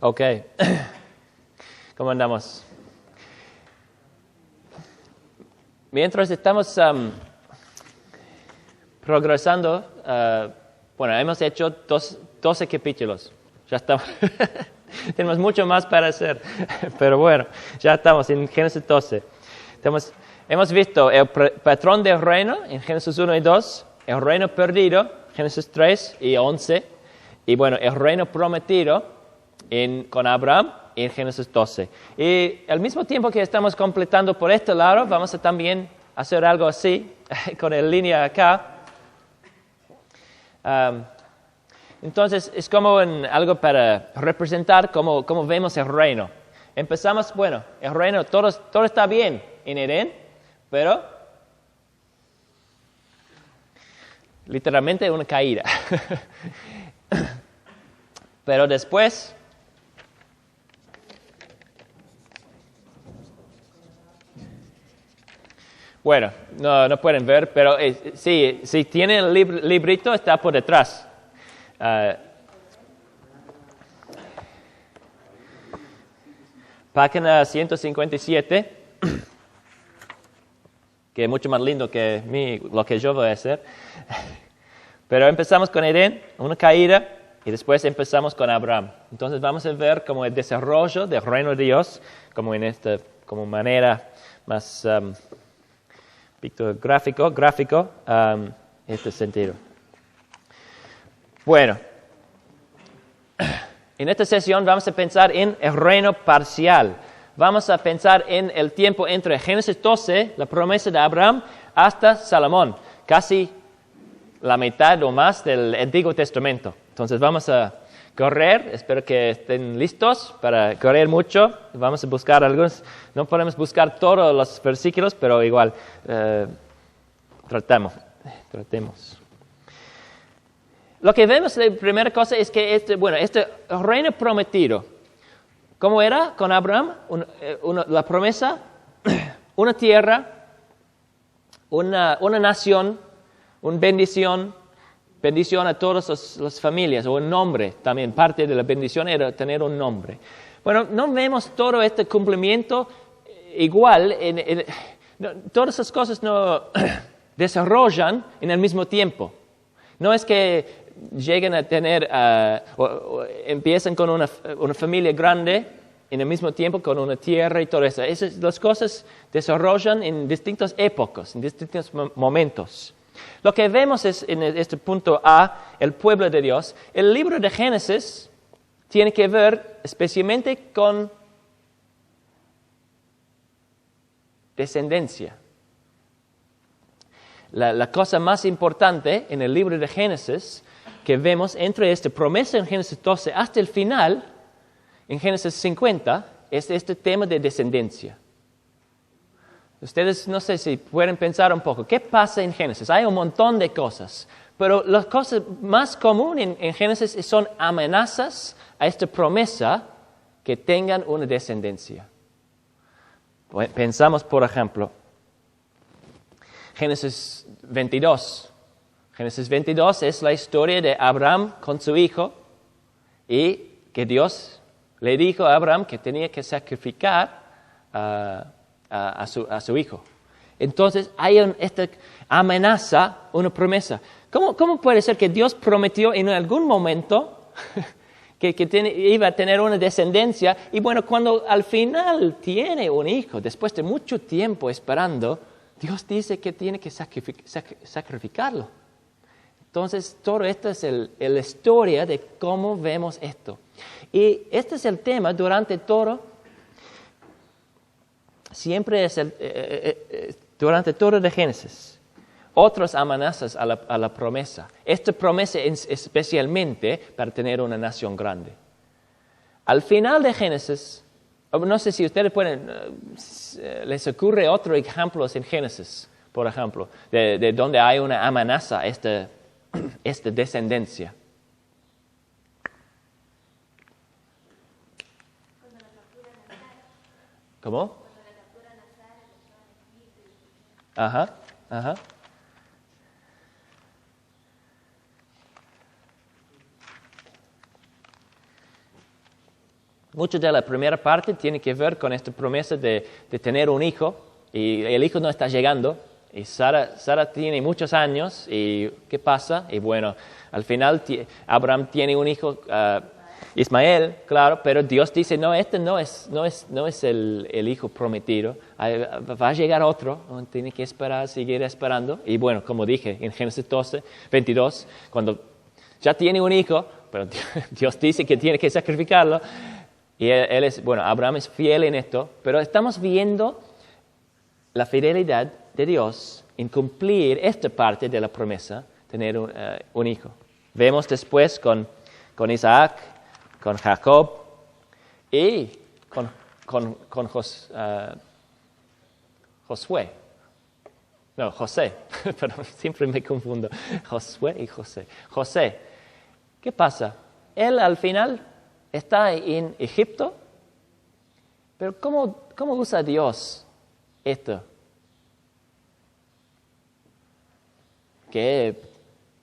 Ok. ¿Cómo andamos? Mientras estamos progresando, hemos hecho 12 capítulos. Ya estamos. Tenemos mucho más para hacer. Pero bueno, ya estamos en Génesis 12. Hemos visto el patrón del reino en Génesis 1 y 2, el reino perdido, Génesis 3 y 11, y bueno, el reino prometido con Abraham en Génesis 12. Y al mismo tiempo que estamos completando por este lado, vamos a también hacer algo así, con el línea acá. Entonces, es como algo para representar cómo vemos el reino. Empezamos, el reino, todo está bien en Edén, pero literalmente una caída. Pero después, no pueden ver, pero si tienen el librito, está por detrás. Página 157, que es mucho más lindo que lo que yo voy a hacer. Pero empezamos con Edén, una caída, y después empezamos con Abraham. Entonces vamos a ver como el desarrollo del reino de Dios, como en como manera más gráfico, este sentido. Bueno, en esta sesión vamos a pensar en el reino parcial. Vamos a pensar en el tiempo entre Génesis 12, la promesa de Abraham, hasta Salomón, casi la mitad o más del Antiguo Testamento. Entonces vamos a correr, espero que estén listos para correr mucho. Vamos a buscar algunos, no podemos buscar todos los versículos, pero igual tratemos. Lo que vemos, la primera cosa es que este reino prometido, ¿cómo era con Abraham? La promesa, una tierra, una nación, una bendición a todas las familias, o un nombre también. Parte de la bendición era tener un nombre. Bueno, no vemos todo este cumplimiento igual. Todas esas cosas no desarrollan en el mismo tiempo. No es que lleguen a tener, o empiezan con una familia grande en el mismo tiempo con una tierra y todo eso. Las cosas desarrollan en distintas épocas, en distintos momentos. Lo que vemos es en este punto A, el pueblo de Dios. El libro de Génesis tiene que ver especialmente con descendencia. La cosa más importante en el libro de Génesis que vemos entre esta promesa en Génesis 12 hasta el final, en Génesis 50, es este tema de descendencia. Ustedes no sé si pueden pensar un poco, ¿qué pasa en Génesis? Hay un montón de cosas, pero las cosas más comunes en Génesis son amenazas a esta promesa que tengan una descendencia. Pensamos, por ejemplo, Génesis 22. Génesis 22 es la historia de Abraham con su hijo y que Dios le dijo a Abraham que tenía que sacrificar a su hijo. Entonces hay esta amenaza, una promesa. ¿Cómo puede ser que Dios prometió en algún momento que iba a tener una descendencia y cuando al final tiene un hijo, después de mucho tiempo esperando, Dios dice que tiene que sacrificarlo? Entonces, todo esto es la historia de cómo vemos esto. Y este es el tema durante todo, siempre es durante todo de Génesis. Otras amenazas a la promesa. Esta promesa es especialmente para tener una nación grande. Al final de Génesis, no sé si ustedes les ocurre otros ejemplos en Génesis, por ejemplo, de donde hay una amenaza a esta descendencia. ¿Cómo? Ajá. mucho de la primera parte tiene que ver con esta promesa de tener un hijo, y el hijo no está llegando, y Sara tiene muchos años, y ¿qué pasa? Y bueno, al final Abraham tiene un hijo, Ismael, claro, pero Dios dice, no, este no es el hijo prometido, va a llegar otro, tiene que esperar, seguir esperando. Y bueno, como dije en Génesis 22, cuando ya tiene un hijo, pero Dios dice que tiene que sacrificarlo, y Abraham es fiel en esto, pero estamos viendo la fidelidad de Dios en cumplir esta parte de la promesa, tener un hijo. Vemos después con Isaac, con Jacob y con Josué. No, José, pero siempre me confundo. Josué y José. José, ¿qué pasa? Él al final está en Egipto, pero ¿cómo usa Dios esto? Que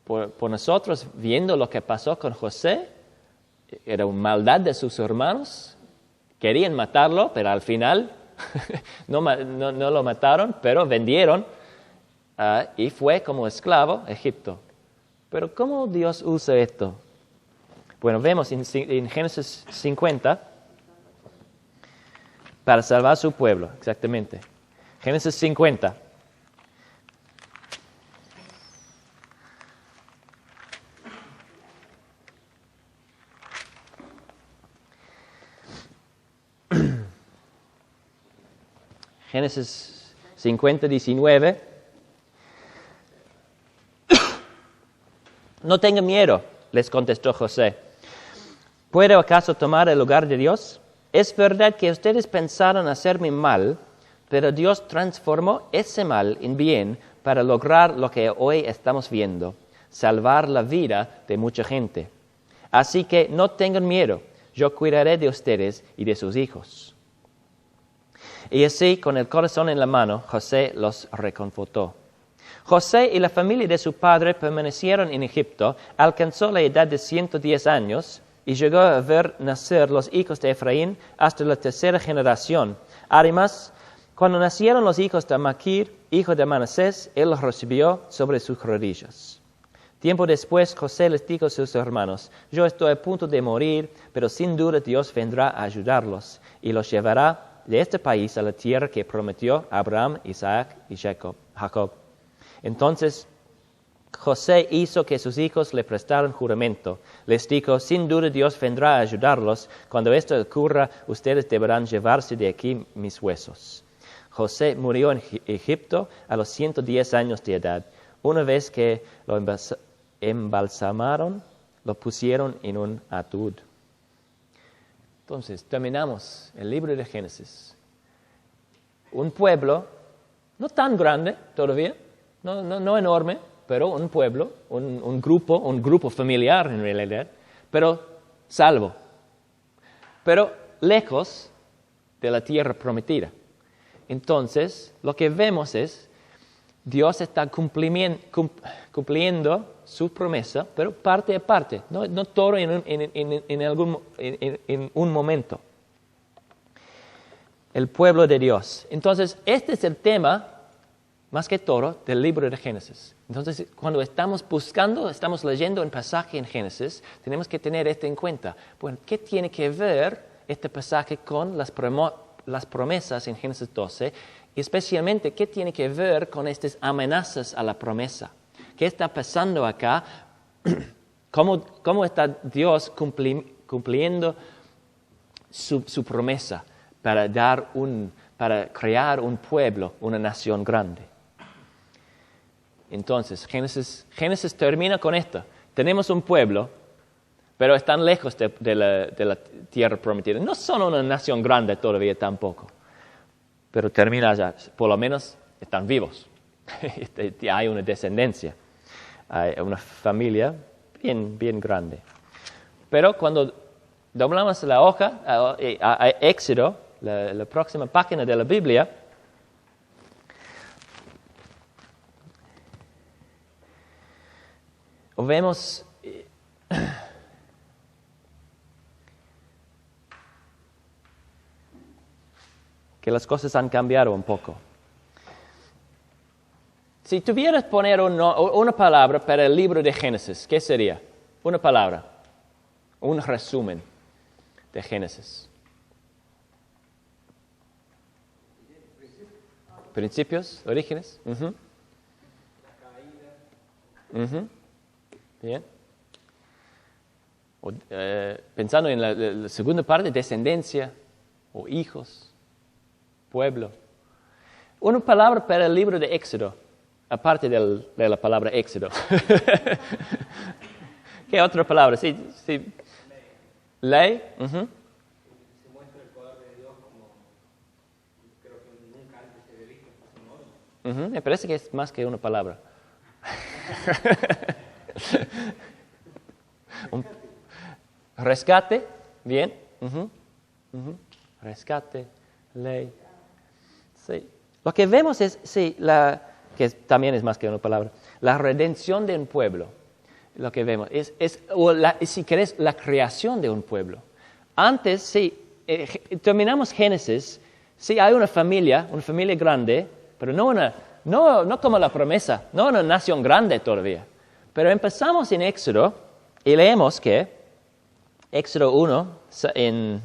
por nosotros, viendo lo que pasó con José, era una maldad de sus hermanos, querían matarlo, pero al final no lo mataron, pero vendieron y fue como esclavo a Egipto. Pero ¿cómo Dios usa esto? Bueno, vemos en Génesis 50, para salvar a su pueblo, exactamente. Génesis 50. Génesis 50, 19. No tengan miedo, les contestó José. ¿Puedo acaso tomar el lugar de Dios? Es verdad que ustedes pensaron hacerme mal, pero Dios transformó ese mal en bien para lograr lo que hoy estamos viendo, salvar la vida de mucha gente. Así que no tengan miedo, yo cuidaré de ustedes y de sus hijos. Y así, con el corazón en la mano, José los reconfortó. José y la familia de su padre permanecieron en Egipto, alcanzó la edad de 110 años y llegó a ver nacer los hijos de Efraín hasta la tercera generación. Además, cuando nacieron los hijos de Maquir, hijo de Manasés, él los recibió sobre sus rodillas. Tiempo después, José les dijo a sus hermanos, yo estoy a punto de morir, pero sin duda Dios vendrá a ayudarlos y los llevará de este país a la tierra que prometió a Abraham, Isaac y Jacob. Entonces José hizo que sus hijos le prestaran juramento. Les dijo, sin duda Dios vendrá a ayudarlos. Cuando esto ocurra, ustedes deberán llevarse de aquí mis huesos. José murió en Egipto a los 110 años de edad. Una vez que lo embalsamaron, lo pusieron en un ataúd. Entonces, terminamos el libro de Génesis. Un pueblo, no tan grande todavía, no enorme, pero un pueblo, un grupo familiar en realidad, pero salvo. Pero lejos de la tierra prometida. Entonces, lo que vemos es, Dios está cumpliendo su promesa, pero parte a parte, no todo en un momento. El pueblo de Dios. Entonces, este es el tema, más que todo, del libro de Génesis. Entonces, cuando estamos leyendo un pasaje en Génesis, tenemos que tener esto en cuenta. Bueno, ¿qué tiene que ver este pasaje con las promesas en Génesis 12? Y especialmente, ¿qué tiene que ver con estas amenazas a la promesa? ¿Qué está pasando acá? ¿Cómo está Dios cumpliendo su promesa para crear un pueblo, una nación grande? Entonces, Génesis termina con esto. Tenemos un pueblo, pero están lejos de la tierra prometida. No son una nación grande todavía tampoco. Pero termina ya, por lo menos están vivos. Hay una descendencia, hay una familia bien grande. Pero cuando doblamos la hoja a Éxodo, la próxima página de la Biblia, vemos que las cosas han cambiado un poco. Si tuvieras que poner una palabra para el libro de Génesis, ¿qué sería? Una palabra, un resumen de Génesis. Principios, orígenes. Uh-huh. Uh-huh. Bien. Pensando en la segunda parte, descendencia o hijos, pueblo. Una palabra para el libro de Éxodo, aparte de la palabra Éxodo. ¿Qué otra palabra? Sí. Ley. Uh-huh. Se muestra el poder de Dios como creo que nunca antes se había visto en su nombre. Me parece que es más que una palabra. Rescate, bien. Uh-huh. Uh-huh. Rescate, ley. Sí. Lo que vemos es, que también es más que una palabra, la redención de un pueblo. Lo que vemos si querés, la creación de un pueblo. Antes, terminamos Génesis, hay una familia grande, pero no como la promesa, no una nación grande todavía. Pero empezamos en Éxodo y leemos que Éxodo 1, en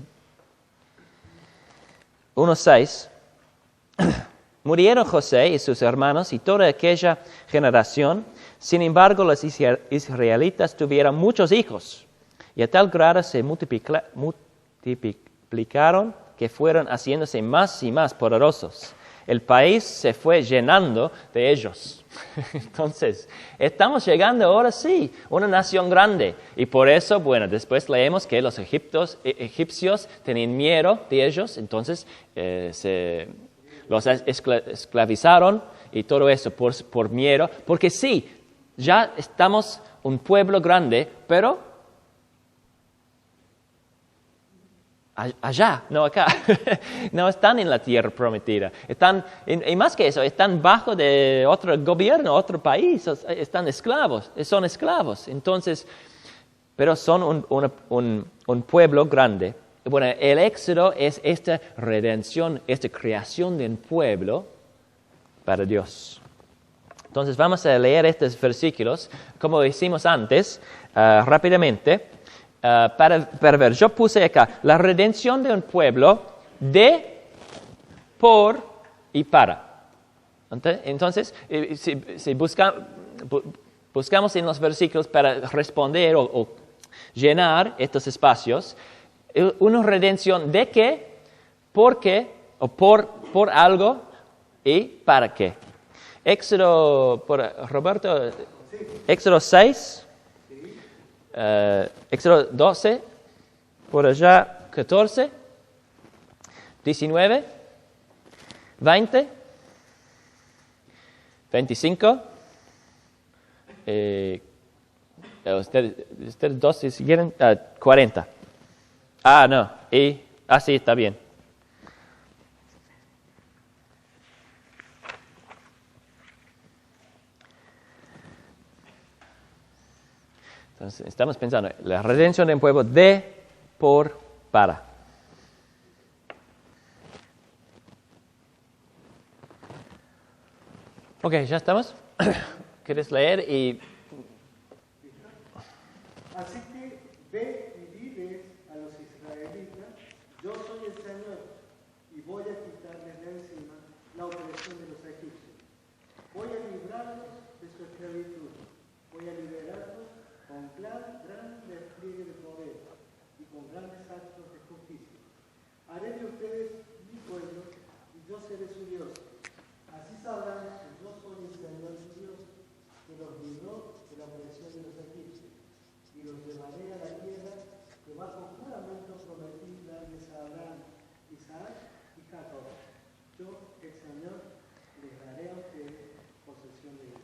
1:6, murieron José y sus hermanos y toda aquella generación. Sin embargo, los israelitas tuvieron muchos hijos y a tal grado se multiplicaron que fueron haciéndose más y más poderosos. El país se fue llenando de ellos. Entonces, estamos llegando ahora una nación grande. Y por eso, después leemos que los egipcios tenían miedo de ellos, entonces los esclavizaron y todo eso por miedo. Porque ya estamos un pueblo grande, pero allá, no acá. No están en la tierra prometida. Y más que eso, están bajo de otro gobierno, otro país. Son esclavos. Entonces, pero son un pueblo grande. El Éxodo es esta redención, esta creación de un pueblo para Dios. Entonces vamos a leer estos versículos, como hicimos antes, rápidamente, para ver. Yo puse acá la redención de un pueblo de, por y para. Entonces, si buscamos en los versículos para responder o llenar estos espacios, una redención de qué, por qué, o por algo y para qué. Éxodo, Roberto, Éxodo 6, Éxodo 12, por allá 14, 19, 20, 25, ustedes dos si quieren, 40. No, sí, está bien. Entonces, estamos pensando, la redención de un pueblo de, por, para. Ok, ¿ya estamos? ¿Quieres leer? Así que ve y diles a los israelitas, yo soy el Señor, y voy a quitarles de encima la opresión de los egipcios. Voy a librarlos de su esclavitud, voy a liberarlos con gran despliegue de poder y con grandes actos de justicia. Haré de ustedes mi pueblo y yo seré su Dios. Así sabrán que yo soy el Señor su Dios, que los libró de la opresión de los egipcios, y los llevaré a la tierra que bajo juramento prometí darles a Abraham, Isaac y Jacob. Yo, el Señor, les daré a ustedes posesión de ellos.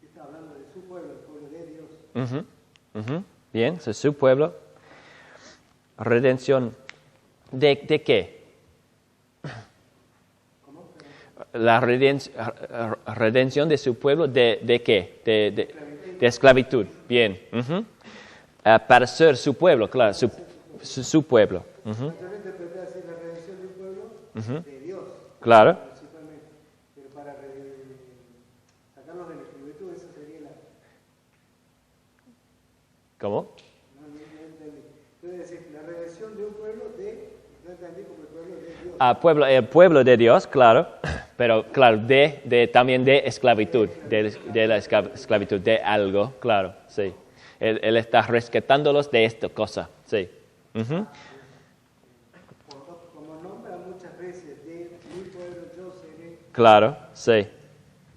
Está hablando de su pueblo, el pueblo de Dios. Bien, es su pueblo. Redención. ¿De qué? ¿Cómo? La redención de su pueblo, ¿de qué? De esclavitud. Bien. Para ser su pueblo, claro. su pueblo. Ujú. Yo lo interpreté así, la redención de un pueblo de Dios, Claro. principalmente. Pero para sacarlos de la esclavitud, eso sería la... ¿Cómo? No entendí. Quiero decir, la redención de un pueblo yo entendí como el pueblo de Dios. El pueblo de Dios, claro, pero claro, también de esclavitud, de la esclavitud, de algo, claro, sí. Él está rescatándolos de esta cosa, sí. Ujú. Como nombra muchas veces de mi pueblo, yo seré, Claro, sí.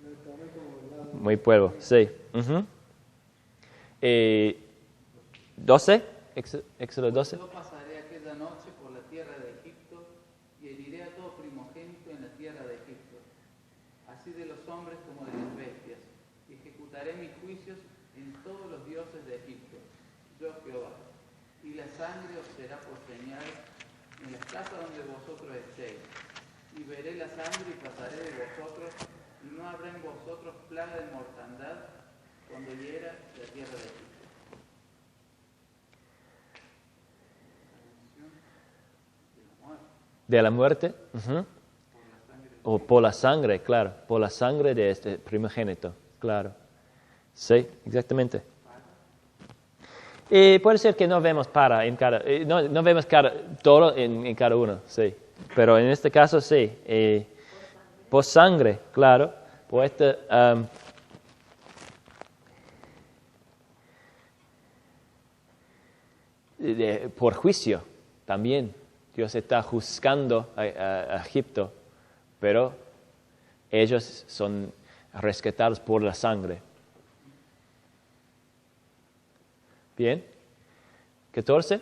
lo tomé como el lado... Muy pueblo, sí. Ujú. 12, Éxodo 12. Yo pasaré aquella noche por la tierra de Egipto y heriré a todo primogénito en la tierra de Egipto, así de los hombres como de las bestias, y ejecutaré mis juicios en todos los dioses de Egipto, yo Jehová, y la sangre os será por señal en las casas donde vosotros estéis, y veré la sangre y pasaré de vosotros, y no habrá en vosotros plaga de mortandad cuando hiera la tierra de Egipto. De la muerte. Ujú. O por la sangre, claro. Por la sangre de este primogénito, claro. Sí, exactamente. Y puede ser que no vemos no vemos todo en cada uno, sí. Pero en este caso sí. Por sangre, claro. Por por juicio también. Dios está juzgando a Egipto, pero ellos son rescatados por la sangre. Bien. 14.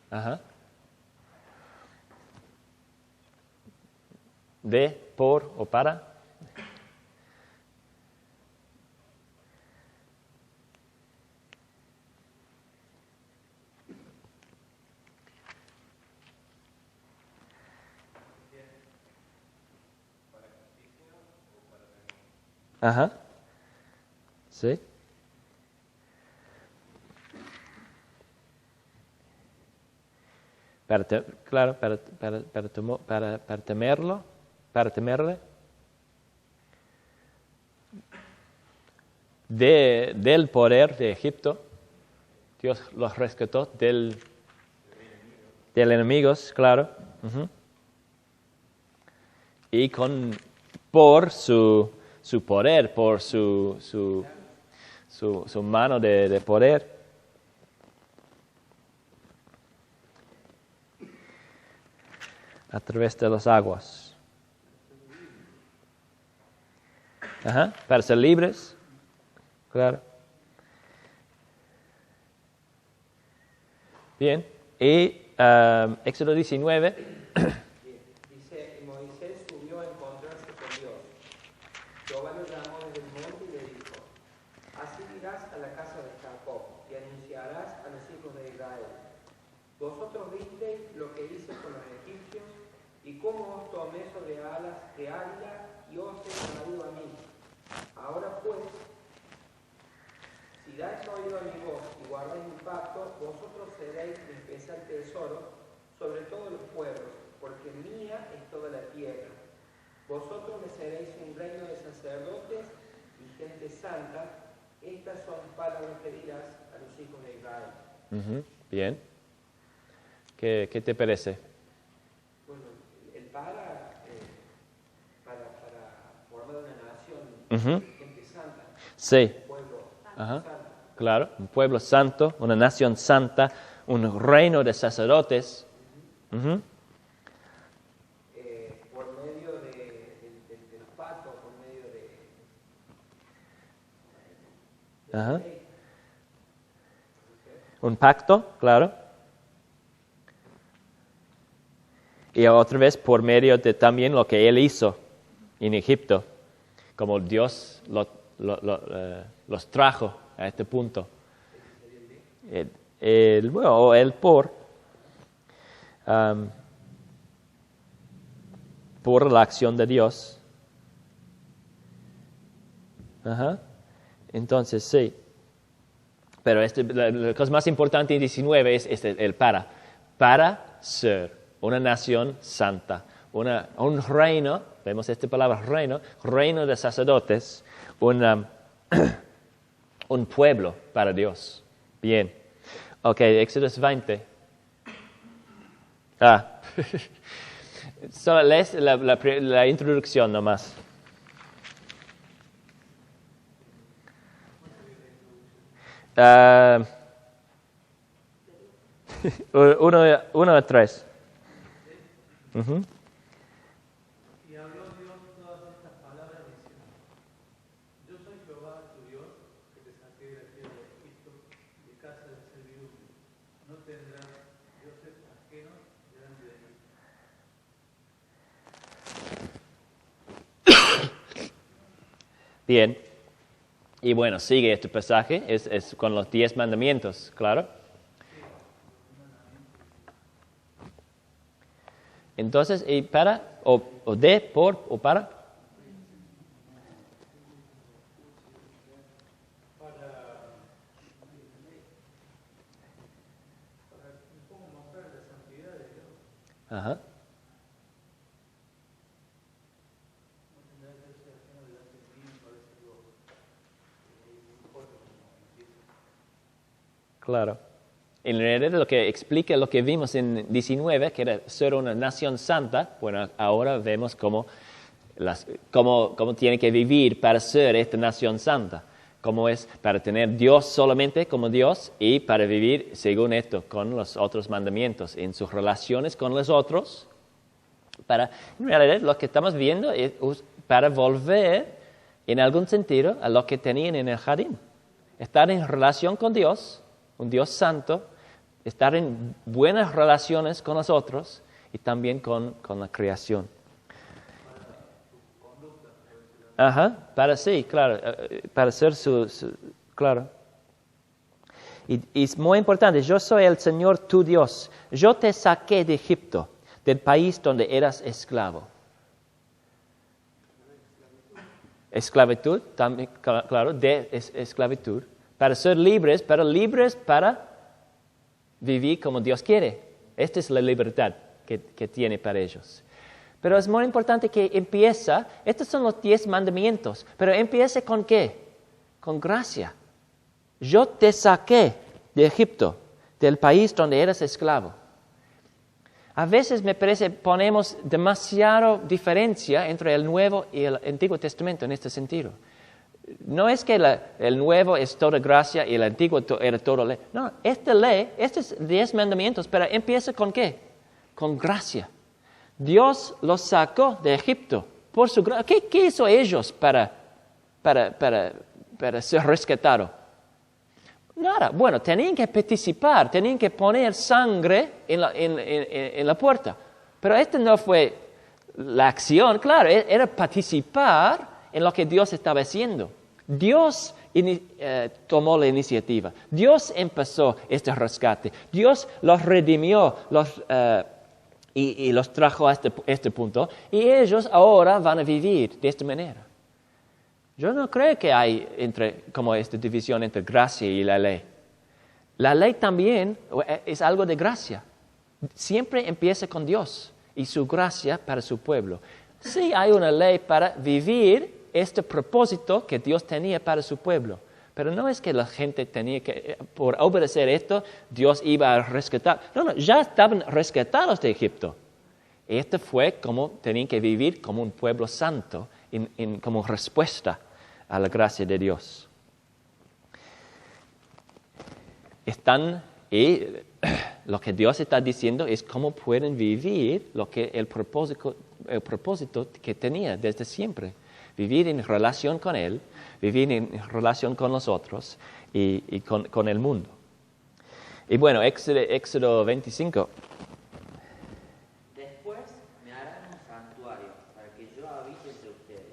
Ajá. De, por o para. Ajá. Sí. Claro, para temerlo, para temerle. Del poder de Egipto, Dios los rescató del enemigos, claro. Uh-huh. Y por su poder, por su mano de poder. A través de las aguas. Ajá, para ser libres. Claro. Bien. Y Éxodo 19. Dice, Moisés subió a encontrarse con Dios. Jehová lo llamó desde el monte y le dijo, así dirás a la casa de Jacob y anunciarás a los hijos de Israel. Vosotros visteis lo que hice con los egipcios y cómo os tomé sobre alas de águila y os he traído a mí. Ahora pues, si dais oído a mi voz y guardáis mi pacto, vosotros seréis mi especial tesoro sobre todos los pueblos, porque mía es toda la tierra. Vosotros me seréis un reino de sacerdotes y gente santa. Estas son palabras que dirás a los hijos de Israel. Uh-huh. Bien. ¿Qué te parece? Bueno, el para formar una nación, Uh-huh. gente santa, Sí. un pueblo Ajá. santo. Claro, un pueblo santo, una nación santa, un reino de sacerdotes. Uh-huh. Por medio del pacto, por medio Ajá. Un pacto, claro. Y otra vez por medio de también lo que él hizo en Egipto, como Dios los trajo a este punto. Por la acción de Dios. Ajá. Entonces, sí. Pero la cosa más importante en 19 es el para. Para ser una nación santa. Un reino, vemos esta palabra reino de sacerdotes, un pueblo para Dios. Bien. Ok, Éxodo 20. Solo lees la introducción nomás. Uno a 3. Uh-huh. Y habló Dios todas estas palabras diciendo: Yo soy Jehová tu Dios, que te saqué de la tierra de Egipto, de casa de servidumbre. No tendrás dioses ajenos delante de mí. Bien. Y bueno, sigue este pasaje, es con los 10 mandamientos, claro. Entonces, y para, o de, por, o para. Ajá. Claro. En realidad lo que explica lo que vimos en 19, que era ser una nación santa, bueno, ahora vemos cómo tiene que vivir para ser esta nación santa. Cómo es para tener Dios solamente como Dios y para vivir según esto, con los otros mandamientos, en sus relaciones con los otros. En realidad lo que estamos viendo es para volver, en algún sentido, a lo que tenían en el jardín. Estar en relación con Dios, un Dios santo, estar en buenas relaciones con los otros y también con la creación. Ajá, sí, claro, para ser claro. Y es muy importante, yo soy el Señor tu Dios, yo te saqué de Egipto, del país donde eras esclavo. Esclavitud, también, claro, de esclavitud. Para ser libres, pero libres para vivir como Dios quiere. Esta es la libertad que tiene para ellos. Pero es muy importante que empieza, estos son los 10 mandamientos, pero empiece con ¿qué? Con gracia. Yo te saqué de Egipto, del país donde eras esclavo. A veces me parece ponemos demasiada diferencia entre el Nuevo y el Antiguo Testamento en este sentido. No es que el Nuevo es toda gracia y el Antiguo era toda ley. No, esta ley, estos 10 mandamientos, pero empieza con ¿qué? Con gracia. Dios los sacó de Egipto por su gracia. ¿Qué hizo ellos para ser rescatados? Nada. Bueno, tenían que participar, tenían que poner sangre en la puerta. Pero esta no fue la acción, claro, era participar en lo que Dios estaba haciendo. Dios tomó la iniciativa. Dios empezó este rescate. Dios los redimió, y los trajo a este punto. Y ellos ahora van a vivir de esta manera. Yo no creo que hay como esta división entre gracia y la ley. La ley también es algo de gracia. Siempre empieza con Dios y su gracia para su pueblo. Sí hay una ley para vivir este propósito que Dios tenía para su pueblo. Pero no es que la gente tenía que, por obedecer esto, Dios iba a rescatar. No, ya estaban rescatados de Egipto. Esto fue como tenían que vivir como un pueblo santo, como respuesta a la gracia de Dios. Y lo que Dios está diciendo es cómo pueden vivir el propósito que tenía desde siempre. vivir en relación con Él, vivir en relación con los otros y con el mundo. Y bueno, Éxodo 25. Después me harán un santuario para que yo habite entre ustedes.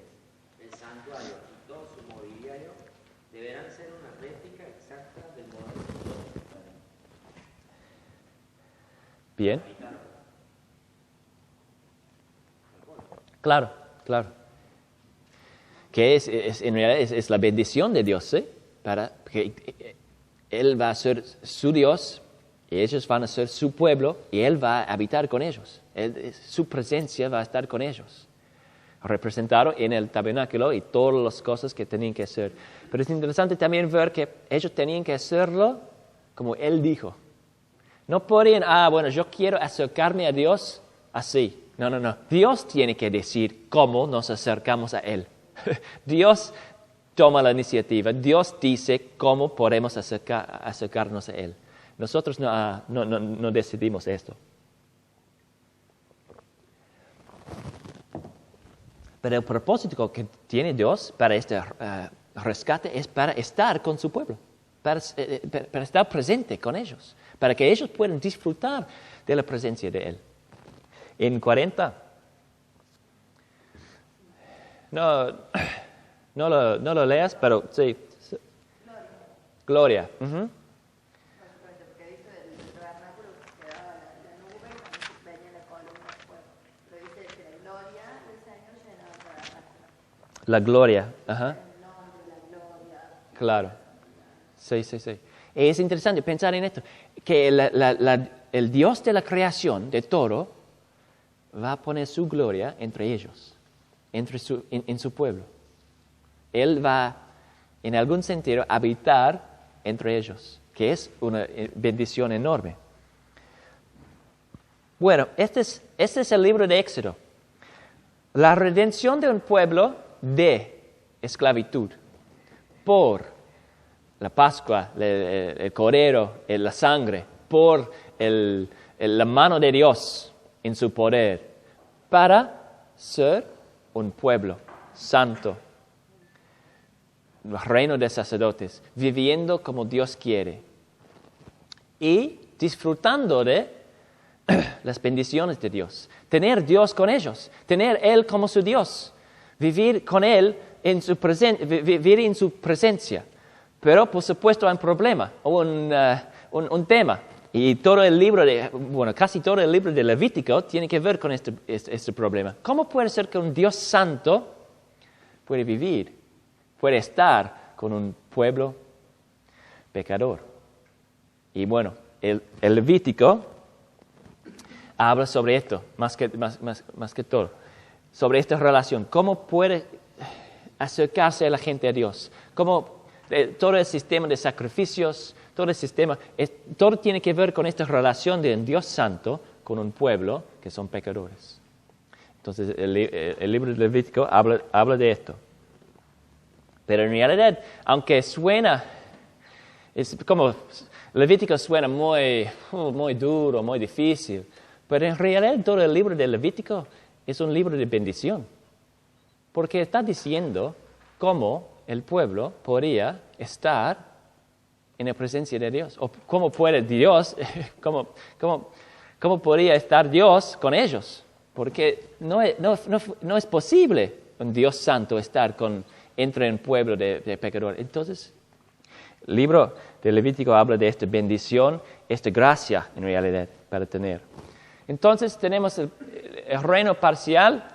El santuario y todo su mobiliario deberán ser una réplica exacta del modelo de Jerusalén. Bien. Claro. Que en realidad es la bendición de Dios, ¿sí? Para que Él va a ser su Dios, y ellos van a ser su pueblo, y Él va a habitar con ellos. Su presencia va a estar con ellos, representado en el tabernáculo y todas las cosas que tenían que hacer. Pero es interesante también ver que ellos tenían que hacerlo como Él dijo. No podían, bueno, yo quiero acercarme a Dios así. No. Dios tiene que decir cómo nos acercamos a Él. Dios toma la iniciativa. Dios dice cómo podemos acercarnos a Él. Nosotros no decidimos esto. Pero el propósito que tiene Dios para este rescate es para estar con su pueblo, para estar presente con ellos, para que ellos puedan disfrutar de la presencia de Él. En 40, no lo leas, pero sí. Gloria. Uh-huh. Porque dice el tabernáculo que quedaba la nube y también venía la columna de fuego. Pero dice que la gloria del Señor llenaba el tabernáculo. La gloria. Ajá. El nombre, la gloria. Claro. Sí. Es interesante pensar en esto, que el Dios de la creación, de todo, va a poner su gloria entre ellos, en su pueblo. Él va, en algún sentido, habitar entre ellos, que es una bendición enorme. Bueno, este es el libro de Éxodo. La redención de un pueblo de esclavitud por la Pascua, el cordero, la sangre, por la mano de Dios en su poder, para ser un pueblo santo, el reino de sacerdotes, viviendo como Dios quiere y disfrutando de las bendiciones de Dios, tener Dios con ellos, tener Él como su Dios, vivir con Él vivir en su presencia. Pero por supuesto hay un problema, un tema. Y todo el libro casi todo el libro de Levítico tiene que ver con este problema. ¿Cómo puede ser que un Dios santo puede vivir, puede estar con un pueblo pecador? Y bueno, el Levítico habla sobre esto, más que todo, sobre esta relación. ¿Cómo puede acercarse a la gente a Dios? ¿Cómo todo el sistema de sacrificios, todo tiene que ver con esta relación de un Dios santo con un pueblo que son pecadores. Entonces, el libro de Levítico habla de esto. Pero en realidad, aunque Levítico suena muy duro, muy difícil, pero en realidad todo el libro de Levítico es un libro de bendición. Porque está diciendo cómo el pueblo podría estar en la presencia de Dios. O cómo puede Dios, cómo podría estar Dios con ellos. Porque no es posible un Dios santo estar entre un pueblo de pecadores. Entonces, el libro de Levítico habla de esta bendición, esta gracia en realidad para tener. Entonces tenemos el reino parcial.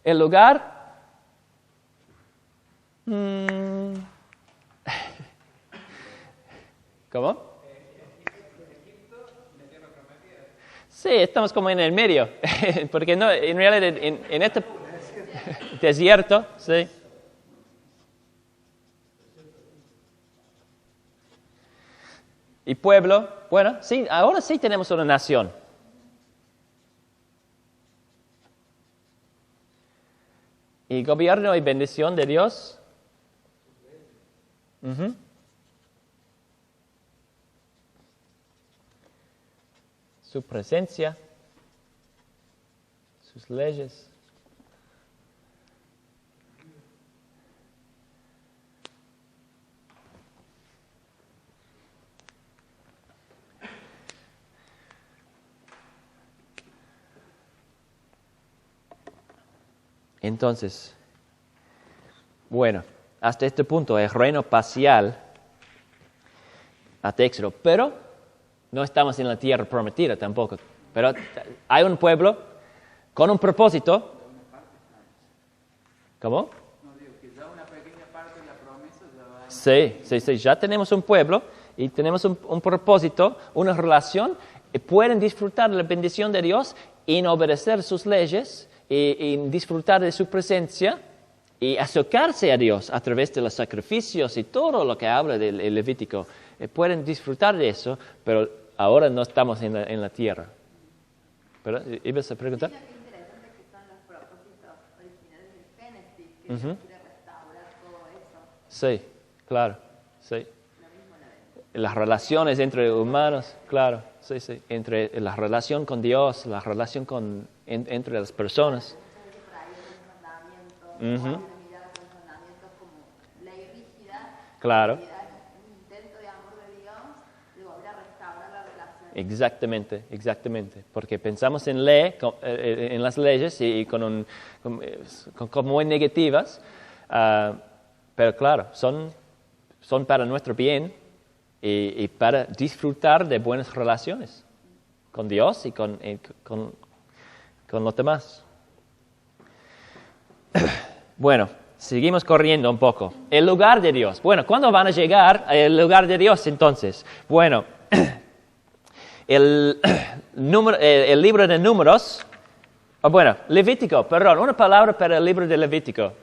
El lugar. ¿Cómo? Sí, estamos como en el medio, porque no, en realidad en este desierto, sí. Y pueblo, bueno, sí, ahora sí tenemos una nación. Y gobierno y bendición de Dios. Uh-huh. Su presencia, su sus leyes. Entonces, bueno, hasta este punto el reino parcial hasta Éxodo, pero no estamos en la tierra prometida tampoco. Pero hay un pueblo con un propósito. ¿Cómo? No, digo que ya una pequeña parte de la promesa ya va. Sí, ya tenemos un pueblo y tenemos un propósito, una relación, y pueden disfrutar de la bendición de Dios en obedecer sus leyes y disfrutar de su presencia y acercarse a Dios a través de los sacrificios y todo lo que habla del Levítico. Pueden disfrutar de eso, pero ahora no estamos en la tierra. ¿Pero ibas a preguntar? Qué interesante que son los propósitos originales del Génesis, que quiere restaurar todo eso. Sí, claro, sí. Lo mismo la vez. Las relaciones entre humanos, claro, sí. Entre la relación con Dios, la relación entre las personas. Por ahí el mandamiento, Ujú. una mirada con los mandamientos como ley rígida. Claro. En realidad es un intento de amor de Dios de volver a restaurar la relación. Exactamente. Porque pensamos en en las leyes y con muy negativas, pero claro, son para nuestro bien y para disfrutar de buenas relaciones con Dios y con los demás. Bueno, seguimos corriendo un poco. El lugar de Dios. Bueno, ¿cuándo van a llegar al lugar de Dios entonces? Bueno, el libro de Números, Levítico, perdón, una palabra para el libro de Levítico.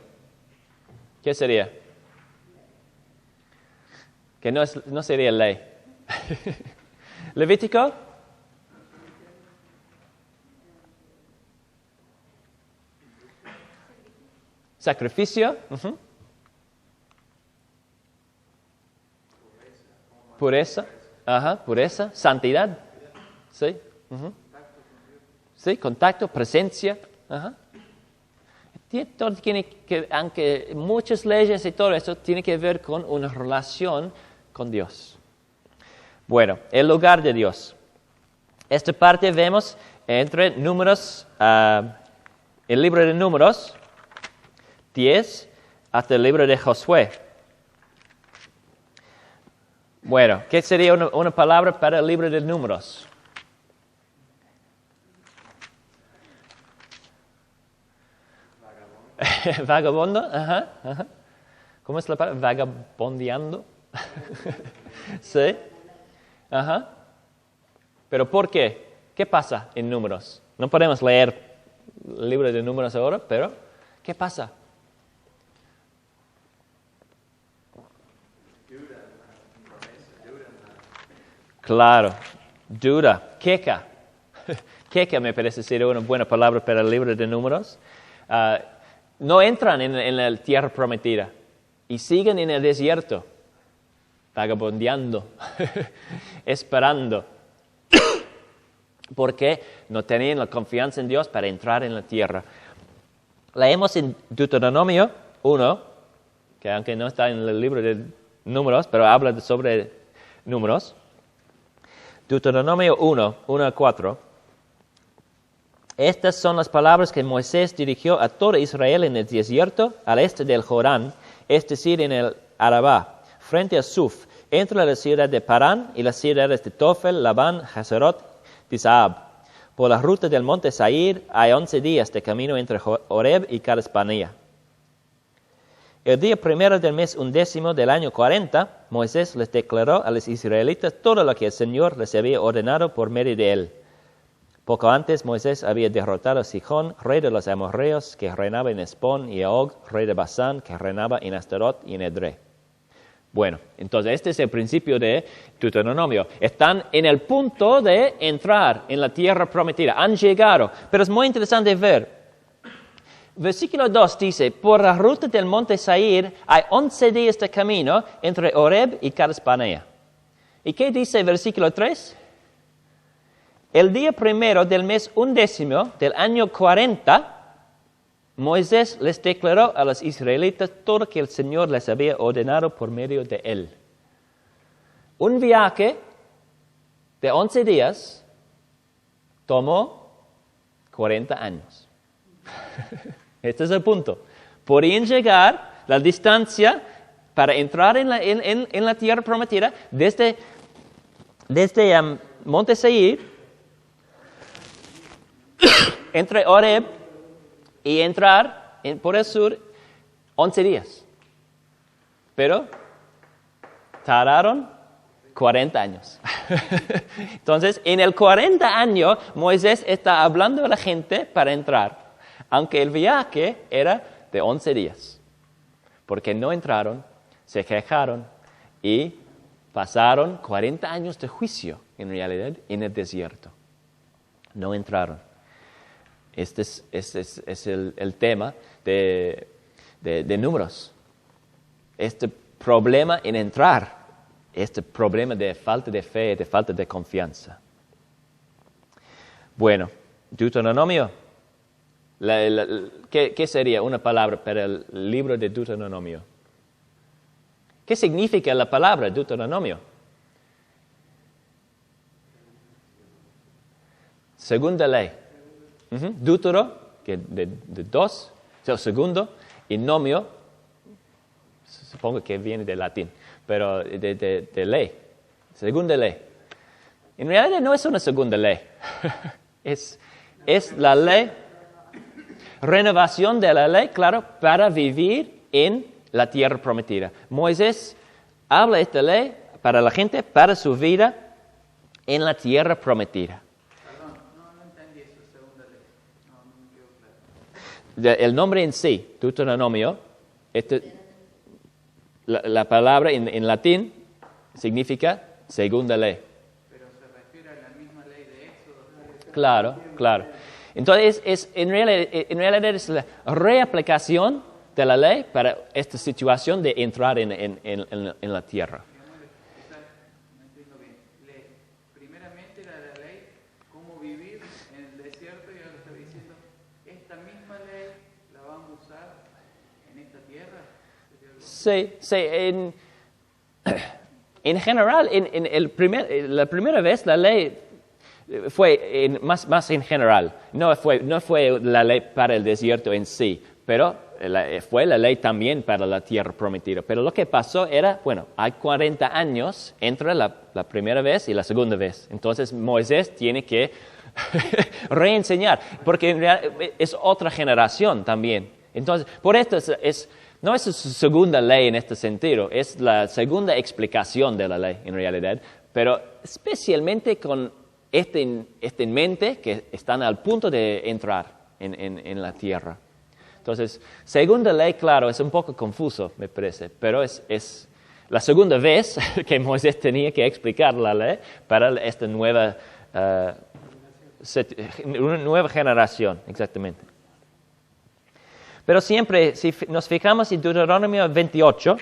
¿Qué sería? Que no sería ley. Levítico. Sacrificio. Uh-huh. Pureza. Ajá, pureza. Santidad. Sí. Uh-huh. Sí, contacto, presencia. Ajá. Todo tiene que, aunque muchas leyes y todo eso, tiene que ver con una relación con Dios. Bueno, el lugar de Dios. Esta parte vemos entre Números, el libro de Números 10 hasta el libro de Josué. Bueno, ¿qué sería una palabra para el libro de Números? Vagabundo, ajá. ¿Cómo es la palabra? Vagabondeando. Sí, ajá. ¿Pero por qué? ¿Qué pasa en Números? No podemos leer el libro de Números ahora, pero ¿qué pasa? Claro, duda, queja. Queja me parece ser una buena palabra para el libro de Números. No entran en la tierra prometida y siguen en el desierto, vagabundeando, esperando, porque no tenían la confianza en Dios para entrar en la tierra. Leemos en Deuteronomio 1, que aunque no está en el libro de Números, pero habla sobre Números. Deuteronomio 1:1-4. Estas son las palabras que Moisés dirigió a todo Israel en el desierto, al este del Jordán, es decir, en el Arabá, frente a Suf, entre la ciudad de Parán y las ciudades de Tofel, Labán, Hazerot y Saab. Por la ruta del monte Sair hay 11 días de camino entre Horeb y Cades Barnea. El día 1 del mes 11 del año 40, Moisés les declaró a los israelitas todo lo que el Señor les había ordenado por medio de él. Poco antes, Moisés había derrotado a Sihón, rey de los amorreos, que reinaba en Hesbón, y a Og, rey de Basán, que reinaba en Astarot y en Edrei. Bueno, entonces este es el principio de Deuteronomio. Están en el punto de entrar en la tierra prometida. Han llegado. Pero es muy interesante ver. Versículo 2 dice, por la ruta del monte Sair hay 11 días de camino entre Horeb y Cades Barnea. ¿Y qué dice versículo 3? el día primero del mes 11 del año 40, Moisés les declaró a los israelitas todo lo que el Señor les había ordenado por medio de él. Un viaje de 11 días tomó 40 años. Este es el punto. Podían llegar la distancia para entrar en la tierra prometida desde Monte Seir, entre Horeb y entrar por el sur 11 días. Pero tardaron 40 años. Entonces, en el 40 años, Moisés está hablando a la gente para entrar, aunque el viaje era de 11 días. Porque no entraron, se quejaron y pasaron 40 años de juicio, en realidad, en el desierto. No entraron. Este es el tema de Números. Este problema en entrar, este problema de falta de fe, de falta de confianza. Bueno, Deuteronomio. ¿Qué sería una palabra para el libro de Deuteronomio? ¿Qué significa la palabra Deuteronomio? Segunda ley. Deutero, que de dos, segundo, y nomio, supongo que viene del latín, pero de ley, segunda ley. En realidad no es una segunda ley, es la ley, renovación de la ley, claro, para vivir en la tierra prometida. Moisés habla esta ley para la gente, para su vida en la tierra prometida. El nombre en sí, Deuteronomio, la palabra en latín significa segunda ley. Pero se refiere a la misma ley de Éxodo. Claro. Entonces, en realidad es la reaplicación de la ley para esta situación de entrar en la tierra. No entiendo bien. Primeramente era la ley, cómo vivir en el desierto, y ahora está diciendo, esta misma ley la vamos a usar en esta tierra. Sí. En general, la primera vez la ley fue más en general. No fue la ley para el desierto en sí, pero fue la ley también para la tierra prometida. Pero lo que pasó era, hay 40 años entre la primera vez y la segunda vez. Entonces Moisés tiene que reenseñar, porque en realidad es otra generación también. Entonces, por esto no es su segunda ley en este sentido, es la segunda explicación de la ley en realidad, pero especialmente con en mente, que están al punto de entrar en la tierra. Entonces, segunda ley, claro, es un poco confuso, me parece, pero es la segunda vez que Moisés tenía que explicar la ley para esta nueva generación, exactamente. Pero siempre, si nos fijamos en Deuteronomio 28,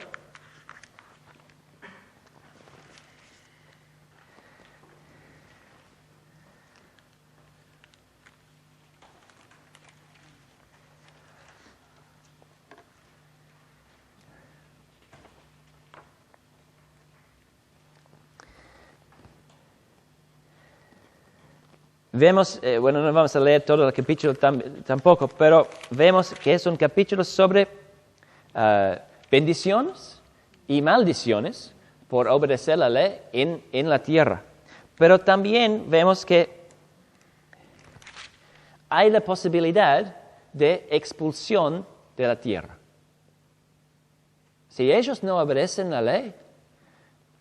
vemos, no vamos a leer todo el capítulo tampoco, pero vemos que es un capítulo sobre bendiciones y maldiciones por obedecer la ley en la tierra. Pero también vemos que hay la posibilidad de expulsión de la tierra. Si ellos no obedecen la ley,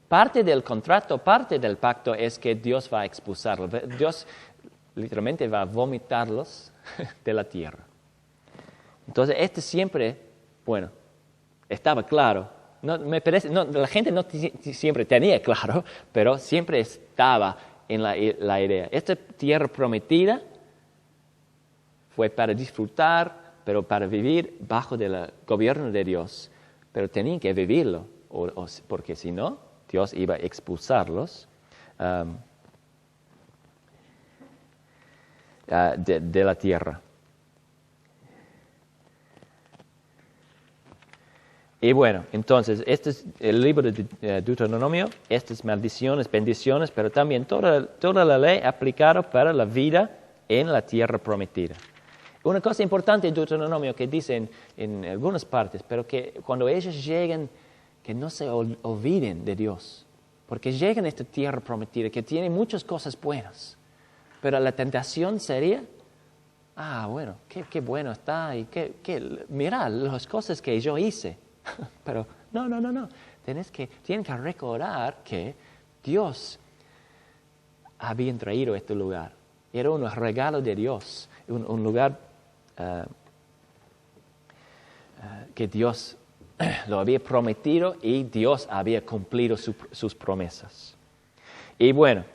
parte del contrato, parte del pacto es que Dios va a expulsarlos. Dios literalmente va a vomitarlos de la tierra. Entonces, siempre, estaba claro. La gente no siempre tenía claro, pero siempre estaba en la idea. Esta tierra prometida fue para disfrutar, pero para vivir bajo el gobierno de Dios. Pero tenían que vivirlo, porque si no, Dios iba a expulsarlos. de la tierra. Y bueno, entonces, este es el libro de Deuteronomio, estas maldiciones, bendiciones, pero también toda la ley aplicada para la vida en la tierra prometida. Una cosa importante en Deuteronomio que dicen en algunas partes, pero que cuando ellos lleguen, que no se olviden de Dios, porque llegan a esta tierra prometida que tiene muchas cosas buenas, pero la tentación sería, bueno, qué bueno está, y mira las cosas que yo hice. Pero no. Tienen que recordar que Dios había traído este lugar. Era un regalo de Dios, un lugar que Dios lo había prometido y Dios había cumplido sus promesas. Y bueno,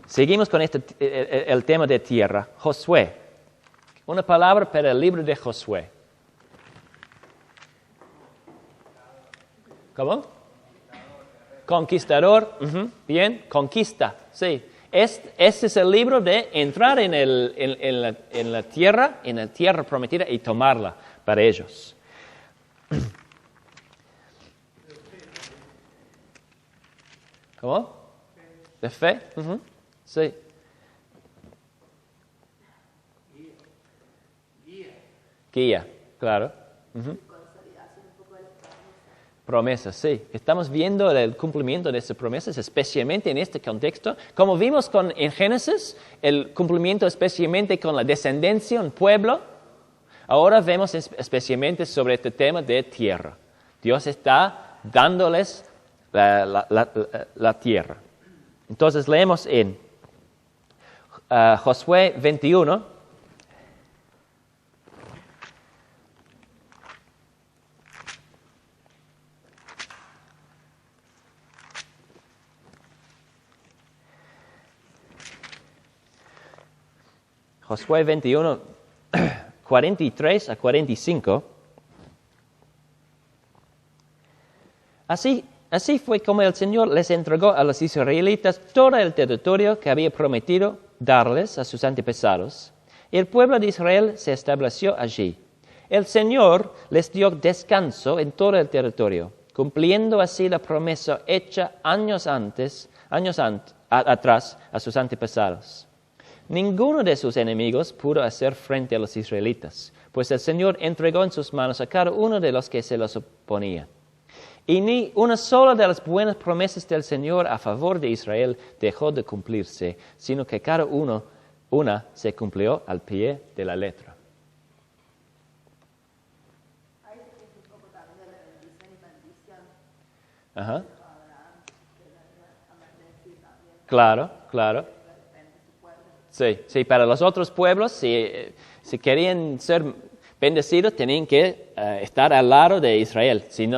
seguimos con el tema de tierra. Josué. Una palabra para el libro de Josué. ¿Cómo? Conquistador. Bien, conquista, sí. Este es el libro de entrar en la tierra prometida y tomarla para ellos. ¿Cómo? ¿De fe? Sí. Guía, claro. Promesas, sí. Estamos viendo el cumplimiento de esas promesas, especialmente en este contexto. Como vimos en Génesis, el cumplimiento especialmente con la descendencia, un pueblo. Ahora vemos especialmente sobre este tema de tierra. Dios está dándoles la tierra. Entonces leemos en Josué 21. Josué 21, 43 a 45. Así fue como el Señor les entregó a los israelitas todo el territorio que había prometido darles a sus antepasados. Y el pueblo de Israel se estableció allí. El Señor les dio descanso en todo el territorio, cumpliendo así la promesa hecha años atrás a sus antepasados. Ninguno de sus enemigos pudo hacer frente a los israelitas, pues el Señor entregó en sus manos a cada uno de los que se los oponían. Y ni una sola de las buenas promesas del Señor a favor de Israel dejó de cumplirse, sino que cada una se cumplió al pie de la letra. Ahí se piensa un poco también de la bendición y maldición. Ajá. Abraham, que la maldecir también. Claro. Sí, para los otros pueblos, si querían ser bendecidos, tenían que estar al lado de Israel. Si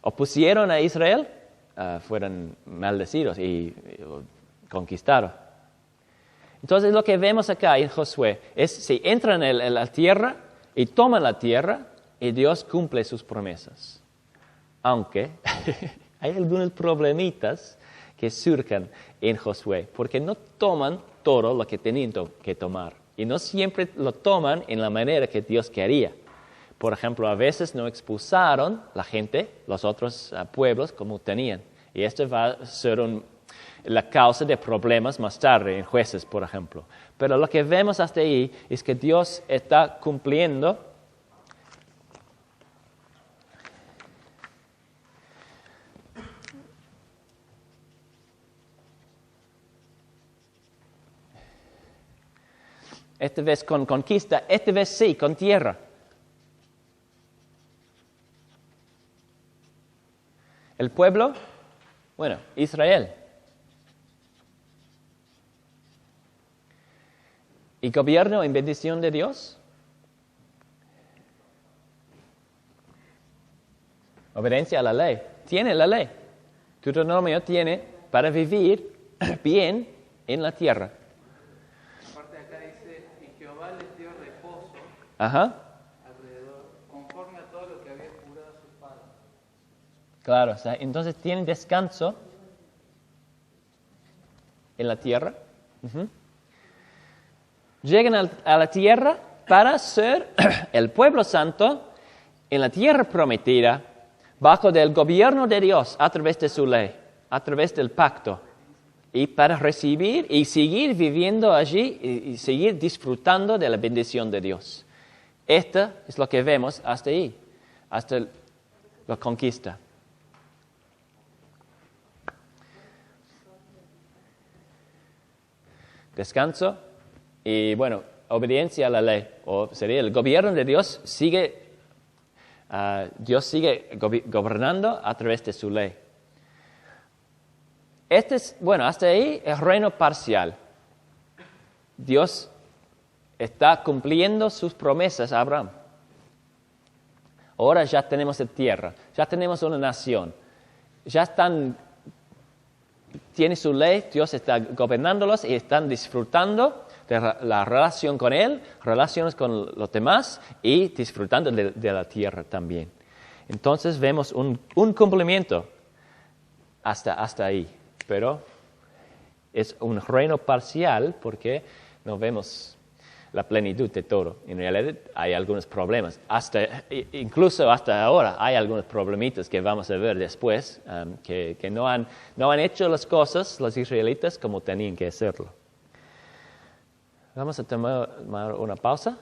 opusieron a Israel, fueron maldecidos y conquistados. Entonces, lo que vemos acá en Josué es si entran en la tierra y toman la tierra, y Dios cumple sus promesas. Aunque hay algunos problemitas que surcan en Josué, porque no toman todo lo que tenían que tomar. Y no siempre lo toman en la manera que Dios quería. Por ejemplo, a veces no expulsaron la gente, los otros pueblos, como tenían. Y esto va a ser la causa de problemas más tarde, en Jueces, por ejemplo. Pero lo que vemos hasta ahí es que Dios está cumpliendo esta vez con conquista, esta vez sí, con tierra. El pueblo, Israel. ¿Y gobierno en bendición de Dios? Obediencia a la ley. Tiene la ley. Deuteronomio tiene para vivir bien en la tierra. Ajá. Alrededor, conforme a todo lo que había jurado a sus padres. Claro, entonces tienen descanso en la tierra, Llegan a la tierra para ser el pueblo santo en la tierra prometida, bajo el gobierno de Dios, a través de su ley, a través del pacto, y para recibir y seguir viviendo allí y seguir disfrutando de la bendición de Dios. Esto es lo que vemos hasta ahí, hasta la conquista. Descanso y, obediencia a la ley, o sería el gobierno de Dios Dios sigue gobernando a través de su ley. Hasta ahí es reino parcial. Dios está cumpliendo sus promesas a Abraham. Ahora ya tenemos la tierra, ya tenemos una nación, tiene su ley, Dios está gobernándolos y están disfrutando de la relación con Él, relaciones con los demás y disfrutando de la tierra también. Entonces vemos un cumplimiento hasta ahí, pero es un reino parcial porque no vemos la plenitud de todo. En realidad hay algunos problemas. Incluso hasta ahora hay algunos problemitas que vamos a ver después, que no han hecho las cosas los israelitas como tenían que hacerlo. Vamos a tomar una pausa.